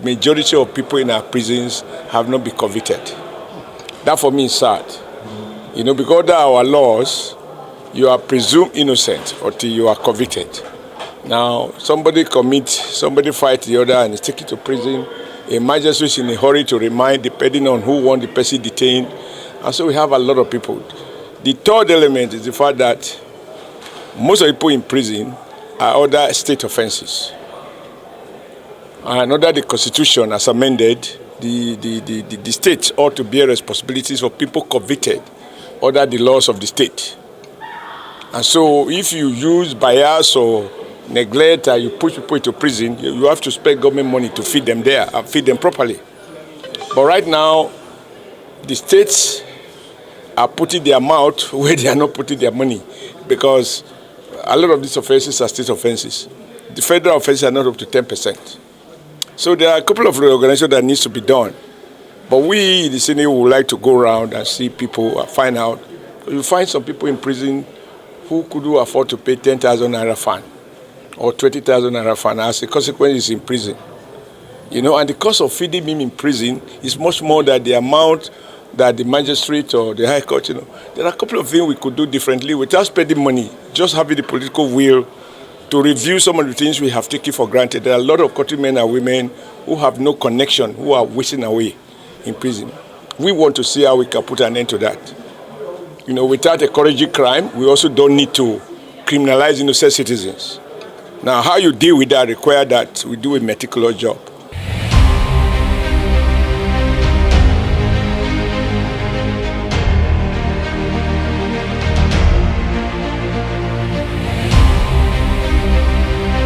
majority of people in our prisons have not been convicted. That for me is sad. Because of our laws, you are presumed innocent until you are convicted. Now, somebody fight the other and is taken to prison. A magistrate is in a hurry to remand, depending on who wants the person detained. And so we have a lot of people. The third element is the fact that most of the people in prison are other state offenses. And under the Constitution, as amended, the state ought to bear responsibilities for people convicted under the laws of the state. And so if you use bias or neglect and you push people into prison, you have to spend government money to feed them there and feed them properly. But right now, the states are putting their mouth where they are not putting their money, because a lot of these offenses are state offenses. The federal offenses are not up to 10%. So there are a couple of reorganizations that needs to be done. But we, the Senate, would like to go around and see people, find out. You find some people in prison who could afford to pay 10,000 naira fine or 20,000 naira fine. As a consequence, he's in prison. And the cost of feeding him in prison is much more than the amount that the magistrate or the high court, There are a couple of things we could do differently without spending money, just having the political will to review some of the things we have taken for granted. There are a lot of countrymen and women who have no connection, who are wasting away in prison. We want to see how we can put an end to that. Without encouraging crime, we also don't need to criminalize innocent citizens. Now, how you deal with that requires that we do a meticulous job.